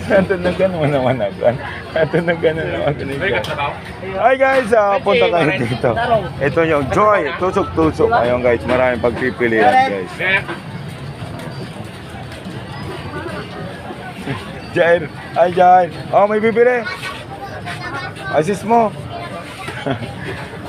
Natunagan naman agad. Natunagan na naman. Hi guys, punta tayo dito. Ito yung Joy, tusok-tusok. Ayun guys, maraming pagpipilian guys. Jair, hi Jair. Oh, may bibili. Assist mo.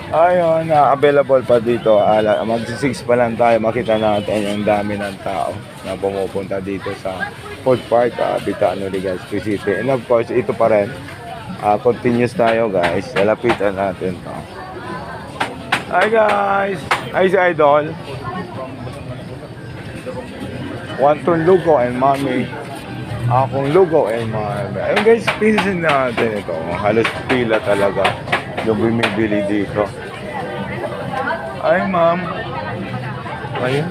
Ayun, available pa dito. Mag-6 pa lang tayo. Makita natin yung dami ng tao na pumupunta dito sa food park, Bitano Legazpi City. And of course, ito pa rin. Continuous tayo guys. Lalapitan natin to. Hi guys! Hi si Idol. Wantong Lugo and Mami. Akong Lugo and Mami. Ayun guys, pinisin natin ito. Halos pila talaga yung bumibili dito. Ay ma'am. Ayun.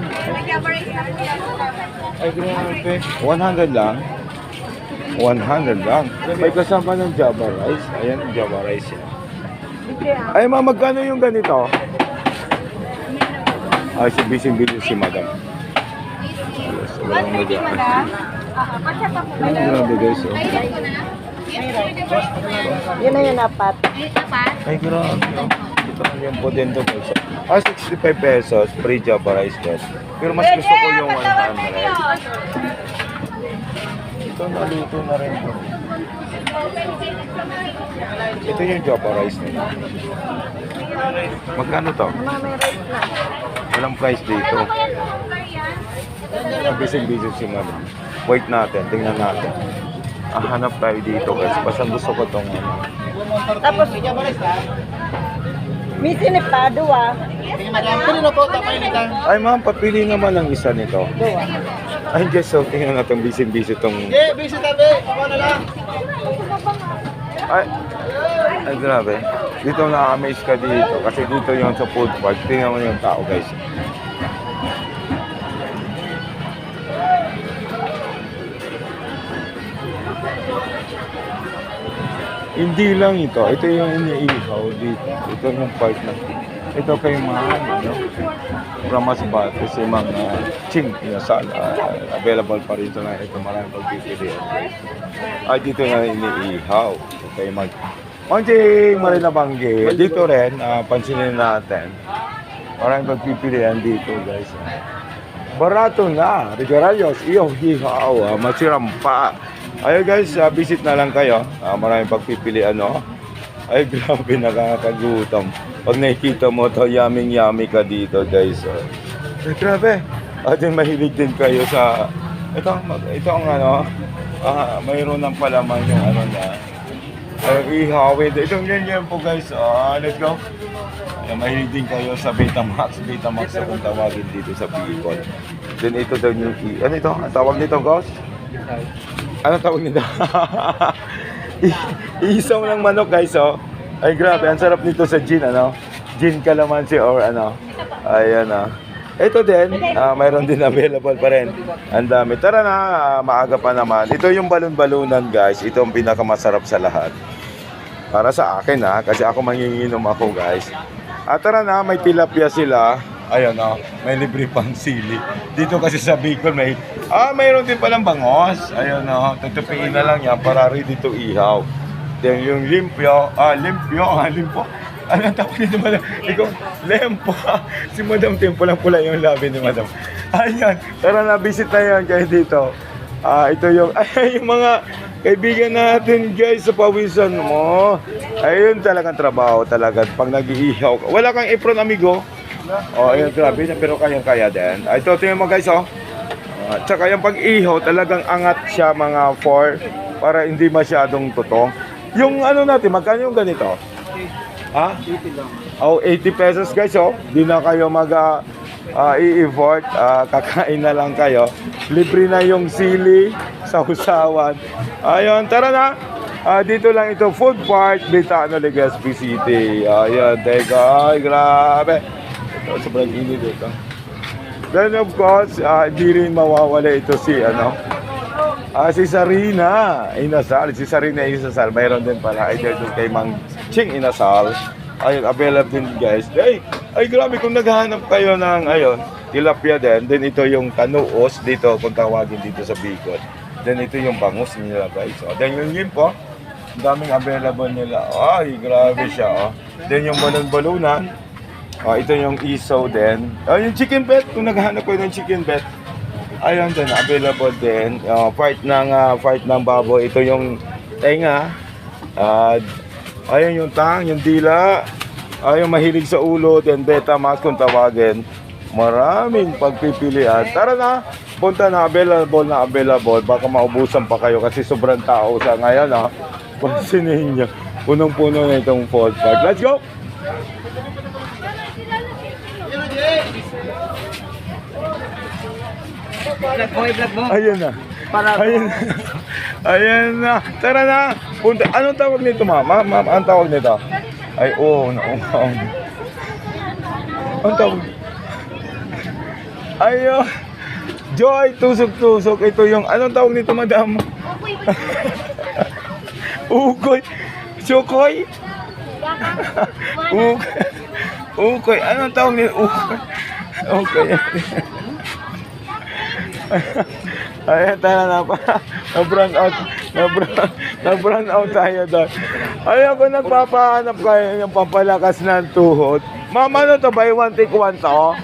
Ay grabe. 100 lang. 100 lang. May kasama ng Java rice. Ayan, Java rice yan. Ay ma'am, magkano yung ganito? Ay, si busy si madam. Walang mag-aas. Ay, grabe guys. Oh. Yun na yun, apat. Ay, grabe. Ito yung po din to guys. 65 pesos, free Java rice guys. Pero mas gusto ko yung 100. Ito, naluto na rin to. Ito yung Java rice nila. Magkano to? May rice na. Walang price dito. Bisig-bisig si madam. Wait natin, tingnan natin. Hanap tayo dito guys. Basta gusto ko itong ano. Tapos, may sinipado Ay ma'am, papili naman ng isa nito. Ay guys, so tingnan natin bisig-bisig itong... Busy tabi. Ako na lang. Ay grabe. Dito na-amaze ka dito. Kasi dito yung sa food park. Tingnan mo yung tao guys. Hindi lang ito. Ito yung iniihaw dito. Ito yung part na. Ito kay mga ano, Ramas Bate si mga ching inasal. Available pa rin ito na ito. Maraming pagpipilian. Ay dito na iniihaw. Okay, Manjing Marinabangge. Dito rin, pansinin natin. Maraming pagpipilian dito guys. Barato na. Regarayos, iyo, hihaw, masirampa. Ayun guys, visit na lang kayo. Maraming pagpipilian, no? Ay, grabe, nakakagutom. Pag nakikita mo to, yummy ka dito, guys. Ay, grabe. Din mahilig din kayo sa... Ito ang ano, mayroon ng palaman yung ano na... Ay, ihawin. Itong ganyan po, guys. Let's go. Ay, mahilig din kayo sa Betamax. Betamax kung tawagin dito sa Bicol. Then ito daw yung... Ano ito? Ang tawag nito, guys? Ano tawag nito? Isaw ng manok guys, oh. Ay grabe, ang sarap nito sa gin, ano? Gin calamansi or ano. Ayan, Ito din, mayroon din available pa rin. Ang dami. Tara na, maaga pa naman. Ito yung balon-balunan guys. Ito ang pinakamasarap sa lahat. Para sa akin kasi ako manginginom ako guys. Tara na, may tilapia sila. Ayun, may libre pang sili. Dito kasi sa Bicol mayroon din palang bangos. Ayun, tutupiin na lang yan para ready to ihaw. Then yung limpyo. Ano ang tawag nito, madam? Ikaw, lempo. Si Madam Tempo lang pula yung labi ni Madam. Ayan, tara na, visit na yan kayo dito. Ito yung mga kaibigan natin guys sa pawisan mo. Ayun talagang trabaho talaga. Pag nag-iihaw ka. Wala kang apron, amigo. Ayun, grabe na, pero kayang-kaya din. Ito, tingnan mo guys, tsaka yung pag-ihaw, talagang angat siya mga 4 para hindi masyadong tutong. Yung ano natin, magkano yung ganito? 80 lang. 80 pesos guys, Di na kayo i-effort, kakain na lang kayo. Libre na yung sili sa usawan. Ayun, tara na. Dito lang ito, food park, Bitano Legazpi City. Ayun, teka, ay grabe. Sobrang init ito. Then of course, hindi rin mawawala ito si Sarina Inasal. Si Sarina Inasal, mayroon din pala. Ay doon kay Mang Ching Inasal. Ayun, available din guys. Ay grabe kung naghahanap kayo ng tilapia din. Then ito yung tanuos dito kung tawagin dito sa Bicol. Then ito yung bangus nila guys. Then yung yun po, ang daming available nila. Ay, grabe siya. Then yung balon-balunan. Ito yung isaw din. Yung chicken bet, kung naghahanap ko ng chicken bet. Ayun din, available din. Part ng baboy. Ito yung tenga. Ayun yung tang, yung dila. Ayun mahilig sa ulo. Then Betamax kung tawagin. Maraming pagpipilian. Tara na, punta na, available. Baka maubusan pa kayo kasi sobrang tao sa ngayon. Pansinin nyo, punong-puno na itong food park. Let's go! Ayun na. Ayun na. Ayun na. Tara na. Punta. Anong tawag nito, ma'am? Ma'am, anong tawag nito? Ay, Anong tawag? Ayun. Joy, tusok-tusok. Ito yung, anong tawag nito, madam? Ukoy. Sukoy. Ukoy. Anong tawag nito? Ukoy. Ayan, tara na pa. Na-brown out tayo doon. Ayan, kung nagpapahanap kayo yung pampalakas ng tuhod. Mama, ano to? Buy one, take one to?